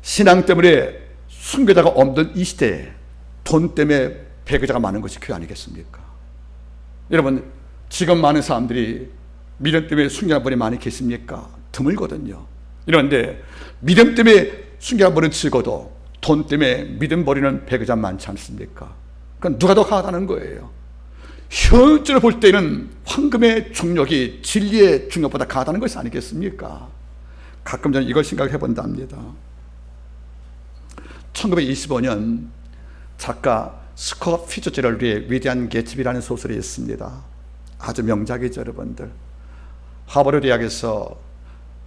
신앙 때문에 순교자가 없는 이 시대에 돈 때문에 배교자가 많은 것이 교회 아니겠습니까? 여러분 지금 많은 사람들이 믿음 때문에 순교한 분이 많이 계십니까? 드물거든요. 이런데 믿음 때문에 순교한 분은 적어도 돈 때문에 믿음 버리는 배교자 많지 않습니까? 그건 누가 더 강하다는 거예요. 현재를 볼 때는 황금의 중력이 진리의 중력보다 강하다는 것이 아니겠습니까? 가끔 저는 이걸 생각해 본답니다. 1925년 작가 스콧 피츠제럴드의 위대한 개츠비라는 소설이 있습니다. 아주 명작이죠, 여러분들. 하버드 대학에서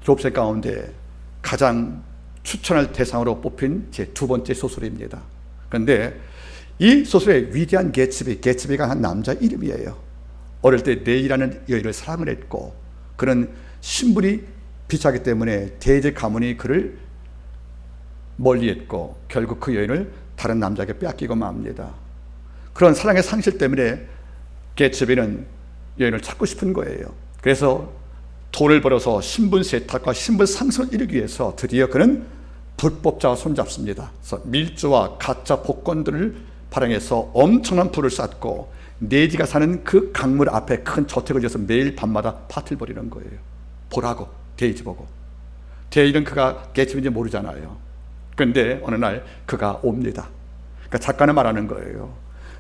졸업생 가운데 가장 추천할 대상으로 뽑힌 제 두 번째 소설입니다. 그런데 이 소설의 위대한 개츠비가 한 남자 이름이에요. 어릴 때 네이라는 여인을 사랑을 했고 그는 신분이 비싸기 때문에 대제 가문이 그를 멀리했고 결국 그 여인을 다른 남자에게 빼앗기고 맙니다. 그런 사랑의 상실 때문에 개츠비는 여인을 찾고 싶은 거예요. 그래서 돈을 벌어서 신분 세탁과 신분 상승을 이루기 위해서 드디어 그는 불법자와 손잡습니다. 그래서 밀주와 가짜 복권들을 발행해서 엄청난 부를 쌓고 네지가 사는 그 강물 앞에 큰 저택을 지어서 매일 밤마다 파티를 벌이는 거예요. 보라고, 데이지 보고. 데이는 그가 개츠비인지 모르잖아요. 그런데 어느 날 그가 옵니다. 그러니까 작가는 말하는 거예요.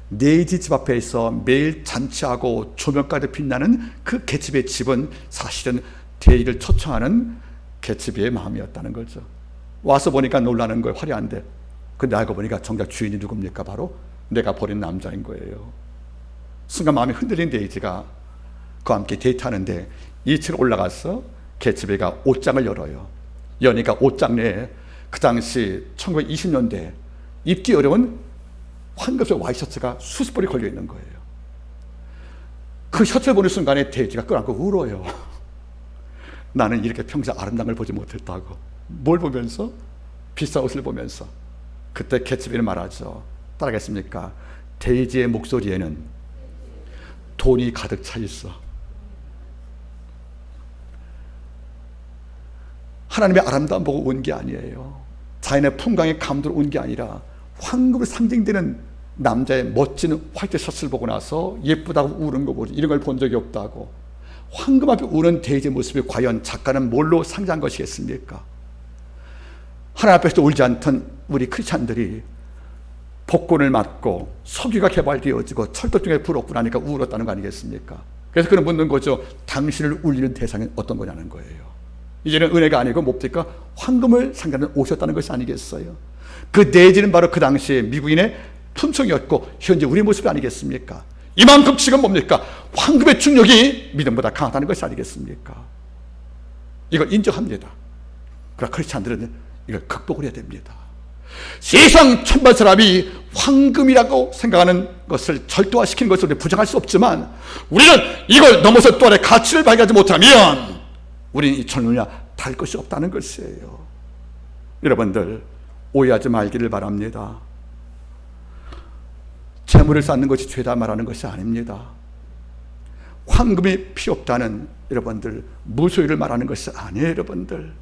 네이지 집 앞에 있어 매일 잔치하고 조명까지 빛나는 그 개츠비의 집은 사실은 데이를 초청하는 개츠비의 마음이었다는 거죠. 와서 보니까 놀라는 거예요. 화려한데. 근데 알고 보니까 정작 주인이 누굽니까? 바로 내가 버린 남자인 거예요. 순간 마음이 흔들린 데이지가 그와 함께 데이트하는데 2층 올라가서 개츠비가 옷장을 열어요. 여니까 옷장 내에 그 당시 1920년대 입기 어려운 황금색 와이셔츠가 수십 벌이 걸려 있는 거예요. 그 셔츠를 보는 순간에 데이지가 끌어안고 울어요. 나는 이렇게 평생 아름다운 걸 보지 못했다고. 뭘 보면서? 비싼 옷을 보면서. 그때 개츠비는 말하죠. 따라하겠습니까? 데이지의 목소리에는 돈이 가득 차 있어. 하나님의 아름다움 보고 운 게 아니에요. 자연의 풍광에 감도로 운 게 아니라 황금으로 상징되는 남자의 멋진 화이트 셔츠를 보고 나서 예쁘다고 우는 거 보지. 이런 걸 본 적이 없다고. 황금 앞에 우는 데이지의 모습이 과연 작가는 뭘로 상징한 것이겠습니까? 하나님 앞에서 울지 않던 우리 크리스찬들이 복권을 맞고 석유가 개발되어지고 철도중에 불 없고 나니까 울었다는 거 아니겠습니까? 그래서 그는 묻는 거죠. 당신을 울리는 대상은 어떤 거냐는 거예요. 이제는 은혜가 아니고 뭡니까? 황금을 상징하는 옷이었다는 것이 아니겠어요? 그 내지는 바로 그 당시에 미국인의 품성이었고 현재 우리의 모습이 아니겠습니까? 이만큼 지금 뭡니까? 황금의 중력이 믿음보다 강하다는 것이 아니겠습니까? 이걸 인정합니다. 그러나 크리스찬들은 이걸 극복을 해야 됩니다. 세상 천만 사람이 황금이라고 생각하는 것을 절도화시키는 것을 부정할 수 없지만, 우리는 이걸 넘어서 또 하나의 가치를 발견하지 못하면 우리는 이 젊은이와 다를 것이 없다는 것이에요. 여러분들, 오해하지 말기를 바랍니다. 재물을 쌓는 것이 죄다 말하는 것이 아닙니다. 황금이 필요 없다는, 여러분들, 무소유를 말하는 것이 아니에요. 여러분들,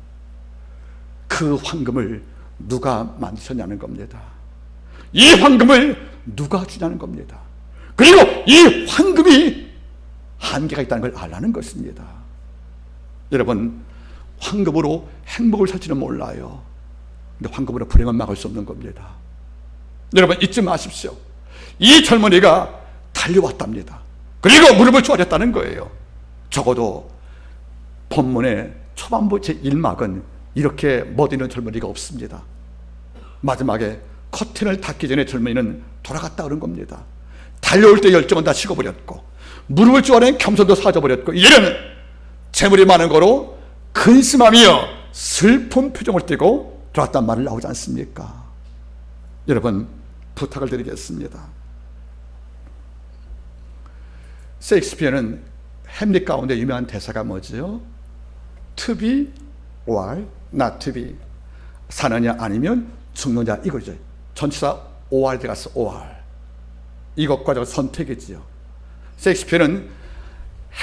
그 황금을 누가 만드셨냐는 겁니다. 이 황금을 누가 주냐는 겁니다. 그리고 이 황금이 한계가 있다는 걸 알라는 것입니다. 여러분, 황금으로 행복을 살지는 몰라요. 근데 황금으로 불행은 막을 수 없는 겁니다. 여러분, 잊지 마십시오. 이 젊은이가 달려왔답니다. 그리고 무릎을 조아렸다는 거예요. 적어도 본문의 초반부 제1막은 이렇게 멋있는 젊은이가 없습니다. 마지막에 커튼을 닫기 전에 젊은이는 돌아갔다 그런 겁니다. 달려올 때 열정은 다 식어버렸고, 무릎을 조아린 겸손도 사져버렸고, 이제는 재물이 많은 거로 근심하며 슬픈 표정을 띠고 돌아왔단 말을 나오지 않습니까? 여러분, 부탁을 드리겠습니다. 셰익스피어는 햄릿 가운데 유명한 대사가 뭐죠? To be or not to be. 사느냐 아니면 죽느냐, 이거죠. 전치사 or 들어가서 or. 이것과 저것 선택이지요. 셰익스피어는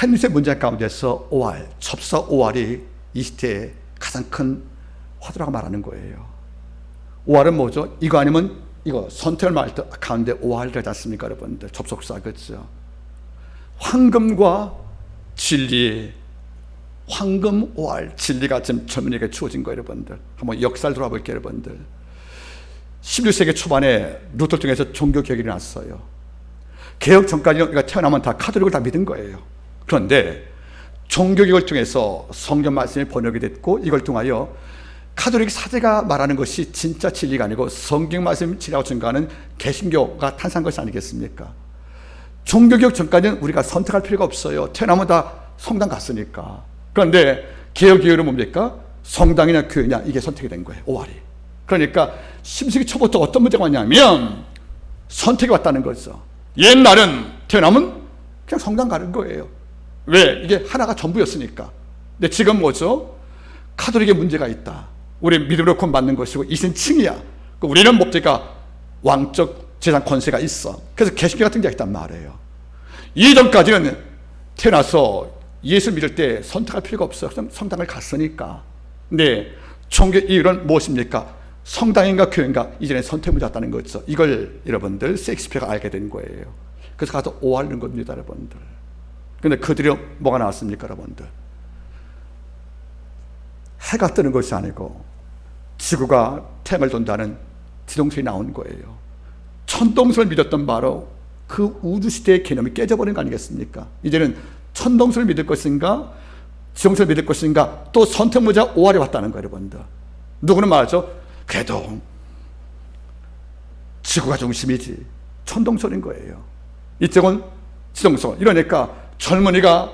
햄릿의 문장 가운데서 or, 접사 or이 이 시대에 가장 큰 화두라고 말하는 거예요. or은 뭐죠? 이거 아니면 이거, 선택을 말할 때 가운데 or 들어가지 않습니까, 여러분들? 접속사, 그렇죠? 황금과 진리, 황금 or, 진리가 지금 젊은이에게 주어진 거예요. 여러분들, 한번 역사를 돌아볼게요. 여러분들, 16세기 초반에 루터 통해서 종교개혁이 일어났어요. 개혁 전까지는 우리가 태어나면 다 카톨릭을 다 믿은 거예요. 그런데 종교개혁을 통해서 성경 말씀이 번역이 됐고, 이걸 통하여 카톨릭 사제가 말하는 것이 진짜 진리가 아니고 성경 말씀 진리라고 증거하는 개신교가 탄생한 것이 아니겠습니까? 종교개혁 전까지는 우리가 선택할 필요가 없어요. 태어나면 다 성당 갔으니까. 그런데 개혁 이후로 뭡니까? 성당이냐 교회냐, 이게 선택이 된 거예요. 오할이. 그러니까 10세기 초부터 어떤 문제가 왔냐면 선택이 왔다는 거죠. 옛날은 태어나면 그냥 성당 가는 거예요. 왜? 이게 하나가 전부였으니까. 근데 지금 뭐죠? 카톨릭에 문제가 있다. 우리 믿음으로 구원받는 것이고 이신칭이야. 우리는 뭡니까? 왕적 재산 권세가 있어. 그래서 개신교가 등장했단 말이에요. 이전까지는 태어나서 예수 믿을 때 선택할 필요가 없어. 성당을 갔으니까. 근데 종교 이유는 무엇입니까? 성당인가 교회인가, 이전에 선택 문제 왔다는 거죠. 이걸 여러분들 셰익스피어가 알게 된 거예요. 그래서 가서 오하는 겁니다, 여러분들. 근데 그들이 뭐가 나왔습니까, 여러분들? 해가 뜨는 것이 아니고 지구가 태양을 돈다는 지동설이 나온 거예요. 천동설을 믿었던 바로 그 우주시대의 개념이 깨져버린 거 아니겠습니까? 이제는 천동설을 믿을 것인가, 지동설을 믿을 것인가, 또 선택무자 오할이 왔다는 거예요, 여러분들. 누구는 말하죠. 그래도 지구가 중심이지. 천동설인 거예요. 이쪽은 지동설. 이러니까 젊은이가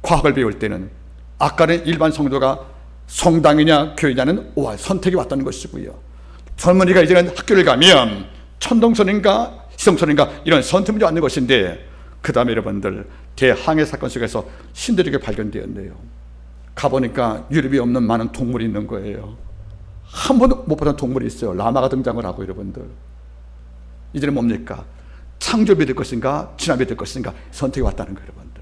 과학을 배울 때는 아까는 일반 성도가 성당이냐 교회냐는 오할, 선택이 왔다는 것이고요. 젊은이가 이제는 학교를 가면 천동설인가 지동설인가 이런 선택 문제 왔는 것인데, 그 다음에 여러분들 대항해 사건 속에서 신들에게 발견되었네요. 가보니까 유럽이 없는 많은 동물이 있는 거예요. 한 번도 못 보던 동물이 있어요. 라마가 등장을 하고, 여러분들 이제는 뭡니까? 창조 믿을 것인가 진화 믿을 것인가 선택이 왔다는 거예요, 여러분들.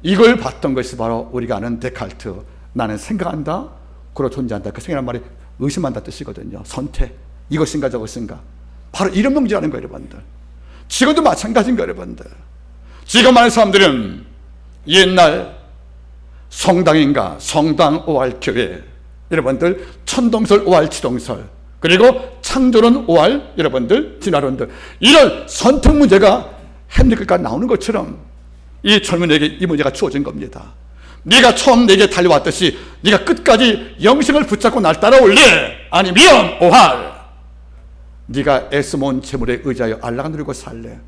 이걸 봤던 것이 바로 우리가 아는 데카르트, 나는 생각한다, 그로 존재한다. 그 생각이란 말이 의심한다 뜻이거든요. 선택, 이것인가 저것인가. 바로 이런 문제라는 거예요, 여러분들. 지금도 마찬가지인 거예요, 여러분들. 지금 많은 사람들은 옛날 성당인가, 성당 오할 교회, 여러분들 천동설 오할 지동설, 그리고 창조론 오할 여러분들 진화론들, 이런 선택 문제가 햄릿까지 나오는 것처럼 이 젊은이에게 이 문제가 주어진 겁니다. 네가 처음 내게 달려왔듯이 네가 끝까지 영생을 붙잡고 날 따라올래? 아니면 오할, 네가 애써모은 재물에 의지하여 안락을 누리고 살래?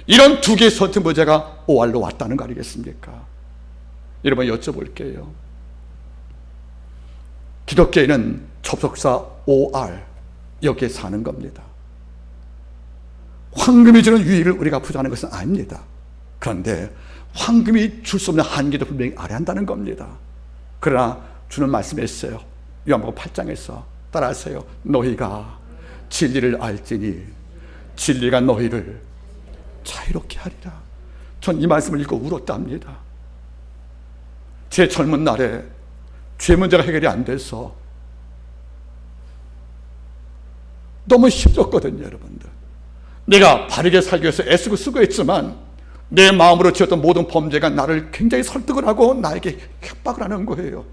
이런 두 개의 선택 문제가 오할로 왔다는 거 아니겠습니까? 여러분, 여쭤볼게요. 기독교에는 접속사 OR, 여기에 사는 겁니다. 황금이 주는 유익을 우리가 부정하는 것은 아닙니다. 그런데 황금이 줄 수 없는 한계도 분명히 알아야 한다는 겁니다. 그러나 주는 말씀했어요. 요한복음 8장에서 따라하세요. 너희가 진리를 알지니 진리가 너희를 자유롭게 하리라. 전 이 말씀을 읽고 울었답니다. 제 젊은 날에 죄 문제가 해결이 안 돼서 너무 힘들었거든요, 여러분들. 내가 바르게 살기 위해서 애쓰고 수고했지만 내 마음으로 지었던 모든 범죄가 나를 굉장히 설득을 하고 나에게 협박을 하는 거예요.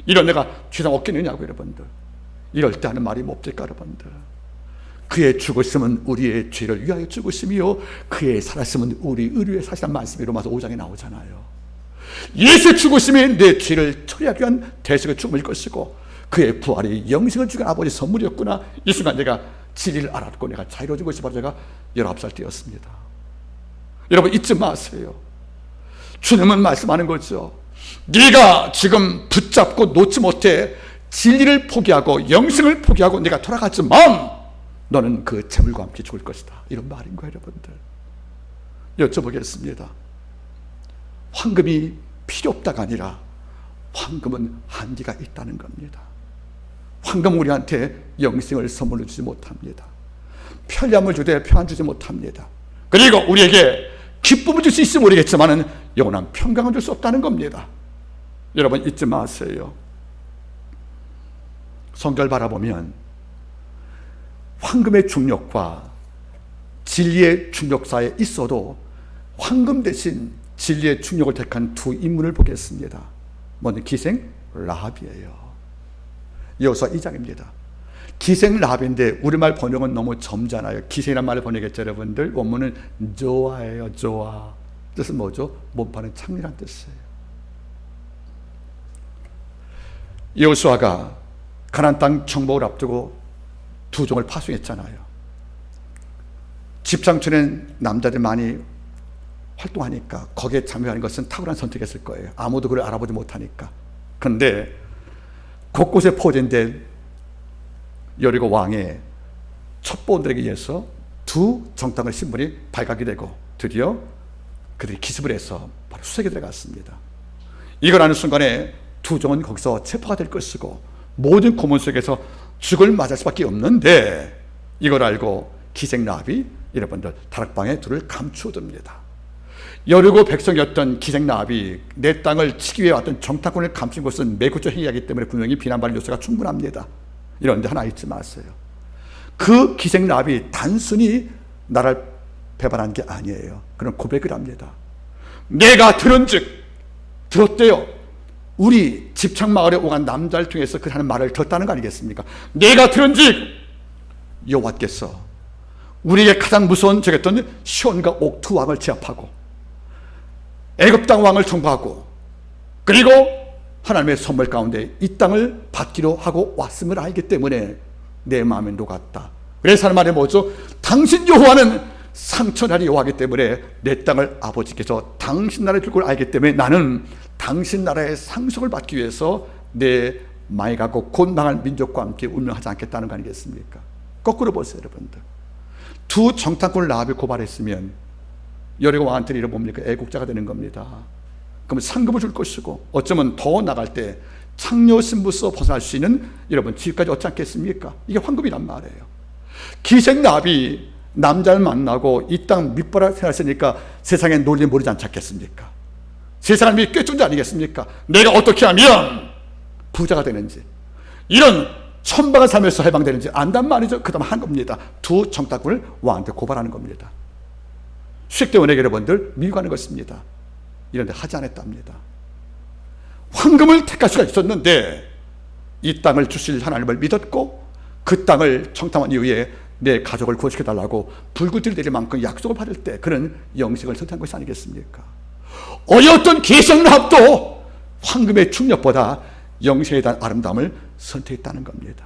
이런 내가 죄상 없겠느냐고, 여러분들. 이럴 때 하는 말이 뭡니까, 여러분들? 그의 죽으심은 우리의 죄를 위하여 죽으심이요 그의 살았음은 우리 의를 위해 사시라는 말씀이 로마서 5장에 나오잖아요. 예수의 죽으심이 내 죄를 처리하기 위한 대속의 죽음일 것이고 그의 부활이 영생을 주신 아버지 선물이었구나. 이 순간 내가 진리를 알았고 내가 자유로워진 것이 바로 제가 19살 때였습니다. 여러분 잊지 마세요. 주님은 말씀하는 거죠. 네가 지금 붙잡고 놓지 못해 진리를 포기하고 영생을 포기하고 네가 돌아갔지만 너는 그 재물과 함께 죽을 것이다. 이런 말인 거예요, 여러분들. 여쭤보겠습니다. 황금이 필요 없다가 아니라 황금은 한계가 있다는 겁니다. 황금은 우리한테 영생을 선물로 주지 못합니다. 편리함을 주되 평안 주지 못합니다. 그리고 우리에게 기쁨을 줄 수 있으면 모르겠지만 영원한 평강을 줄 수 없다는 겁니다. 여러분 잊지 마세요. 성경을 바라보면 황금의 중력과 진리의 중력 사이에 있어도 황금 대신 진리의 중력을 택한 두 인물을 보겠습니다. 먼저 기생 라합이에요. 여호수아 2장입니다. 기생 라합인데 우리말 번역은 너무 점잖아요. 기생이란 말을 번역했죠, 여러분들. 원문은 조아예요. 조아. 뜻은 뭐죠? 몸파는 창리란 뜻이에요. 여호수아가 가나안 땅 정복을 앞두고 두 종을 파송했잖아요. 집상촌엔 남자들 많이 활동하니까 거기에 참여하는 것은 탁월한 선택이었을 거예요. 아무도 그걸 알아보지 못하니까. 그런데 곳곳에 포진된 여리고 왕의 첩보원들에게 의해서 두 정탐을 신분이 발각이 되고 드디어 그들이 기습을 해서 바로 수색에 들어갔습니다. 이걸 아는 순간에 두 종은 거기서 체포가 될 것이고 모든 고문 속에서 죽을 맞을 수밖에 없는데 이걸 알고 기생 라합이 여러분들 다락방에 둘을 감추어둡니다. 여리고 백성이었던 기생 라합이 내 땅을 치기 위해 왔던 정탐꾼을 감춘 것은 매국적 행위이기 때문에 분명히 비난받을 요소가 충분합니다. 이런데 하나 잊지 마세요. 그 기생 라합이 단순히 나를 배반한 게 아니에요. 그런 고백을 합니다. 내가 들은즉 들었대요. 우리 집착마을에 오간 남자를 통해서 그 하는 말을 들었다는 거 아니겠습니까? 내가 들은즉 여호와께서 우리에게 가장 무서운 적이었던 시온과 옥 두 왕을 제압하고 애굽 땅 왕을 정복하고 그리고 하나님의 선물 가운데 이 땅을 받기로 하고 왔음을 알기 때문에 내 마음에 녹았다. 그래서 하는 말이 뭐죠? 당신 여호와는 상처나리 여호와이기 때문에 내 땅을 아버지께서 당신 나라에 줄 걸 알기 때문에 나는 당신 나라의 상속을 받기 위해서 내 많이 가고 곧 망할 민족과 함께 운명하지 않겠다는 거 아니겠습니까? 거꾸로 보세요, 여러분들. 두 정탐꾼을 라합이 고발했으면 여리고 왕한테는 이런 뭡니까? 애국자가 되는 겁니다. 그러면 상급을 줄 것이고 어쩌면 더 나갈 때 창녀 신부서 벗어날 수 있는 여러분 지위까지 얻지 않겠습니까? 이게 황금이란 말이에요. 기생 라합이 남자를 만나고 이 땅 밑바닥 생활했으니까 세상에 논리 모르지 않겠습니까? 세상을 꿰뚫지 아니겠습니까? 내가 어떻게 하면 부자가 되는지 이런 천박한 삶에서 해방되는지 안단 말이죠. 그 다음 한 겁니다. 두 정탐꾼을 왕한테 고발하는 겁니다. 수익 때문에 여러분들 미국하는 것입니다. 이런데 하지 않았답니다. 황금을 택할 수가 있었는데 이 땅을 주실 하나님을 믿었고 그 땅을 정탐한 이후에 내 가족을 구원시켜달라고 불구들이 내릴 만큼 약속을 받을 때 그는 영생을 선택한 것이 아니겠습니까? 어여었던 기생 라합도 황금의 충력보다 영생에 대한 아름다움을 선택했다는 겁니다.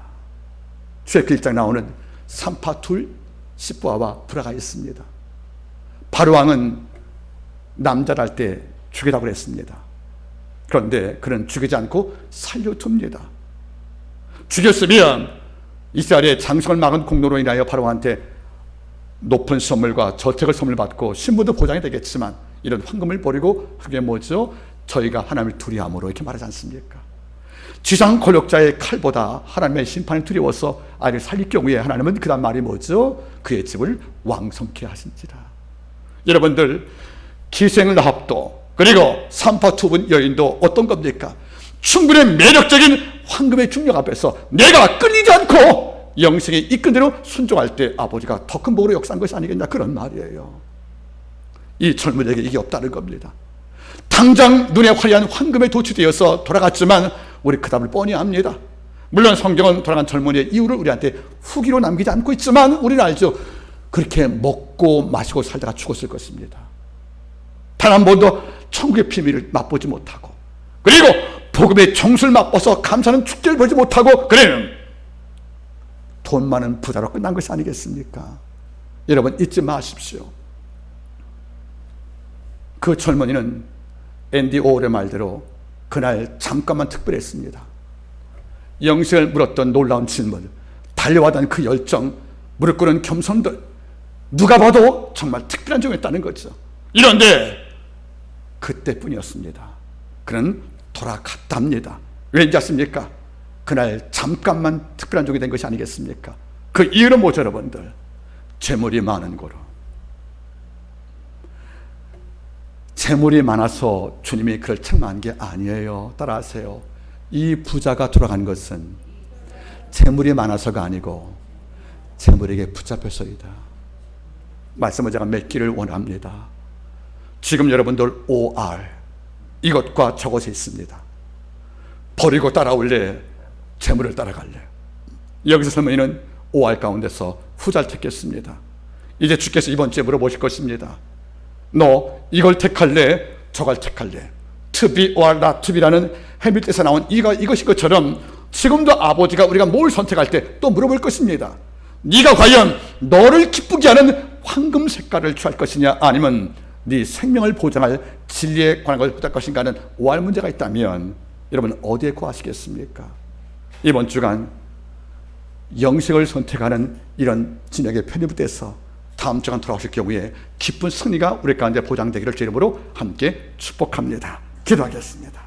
출애굽기 1장 나오는 산파툴 시부아와 브라가 있습니다. 바로왕은 남자를 할 때 죽이라고 그랬습니다. 그런데 그는 죽이지 않고 살려둡니다. 죽였으면 이스라엘의 장성을 막은 공로로 인하여 바로한테 높은 선물과 저택을 선물 받고 신분도 보장이 되겠지만 이런 황금을 버리고 그게 뭐죠? 저희가 하나님을 두려함으로 이렇게 말하지 않습니까? 지상 권력자의 칼보다 하나님의 심판이 두려워서 아이를 살릴 경우에 하나님은 그 다음 말이 뭐죠? 그의 집을 왕성케 하신지라. 여러분들, 기생 라합도 그리고 산파투분 여인도 어떤 겁니까? 충분히 매력적인 황금의 중력 앞에서 내가 끌리지 않고 영생의 이끈 대로 순종할 때 아버지가 더 큰 복으로 역사한 것이 아니겠냐, 그런 말이에요. 이 젊은이에게 이게 없다는 겁니다. 당장 눈에 화려한 황금에 도취되어서 돌아갔지만 우리 그 답을 뻔히 압니다. 물론 성경은 돌아간 젊은이의 이유를 우리한테 후기로 남기지 않고 있지만 우리는 알죠. 그렇게 먹고 마시고 살다가 죽었을 것입니다. 단 한 번도 천국의 비밀을 맛보지 못하고, 그리고 복음의 정수를 맛보서 감사하는 축제를 보지 못하고, 그래는 돈 많은 부자로 끝난 것이 아니겠습니까? 여러분, 잊지 마십시오. 그 젊은이는 앤디 오월의 말대로 그날 잠깐만 특별했습니다. 영생을 물었던 놀라운 질문, 달려와던 그 열정, 무릎 꿇은 겸손들, 누가 봐도 정말 특별한 종이었다는 거죠. 이런데 그때뿐이었습니다. 그는 돌아갔답니다. 왠지 아십니까? 그날 잠깐만 특별한 종이 된 것이 아니겠습니까? 그 이유는 뭐죠, 여러분들? 재물이 많은 거로. 재물이 많아서 주님이 그를 책망한 게 아니에요. 따라하세요. 이 부자가 돌아간 것은 재물이 많아서가 아니고 재물에게 붙잡혀서이다. 말씀을 제가 맺기를 원합니다. 지금 여러분들 OR, 이것과 저것이 있습니다. 버리고 따라올래? 재물을 따라갈래? 여기서 설명이는 OR 가운데서 후자를 택했습니다. 이제 주께서 이번 주에 물어보실 것입니다. 너 이걸 택할래? 저걸 택할래? To be or not to be라는 해밀에서 나온 이것인 것처럼 지금도 아버지가 우리가 뭘 선택할 때 또 물어볼 것입니다. 네가 과연 너를 기쁘게 하는 황금 색깔을 취할 것이냐, 아니면 네 생명을 보장할 진리에 관한 것을 부탁할 것인가 하는 OR 문제가 있다면 여러분 어디에 구하시겠습니까? 이번 주간 영생을 선택하는 이런 진영에 편입돼서 다음 주간 돌아오실 경우에 기쁜 승리가 우리 가운데 보장되기를 주 이름으로 함께 축복합니다. 기도하겠습니다.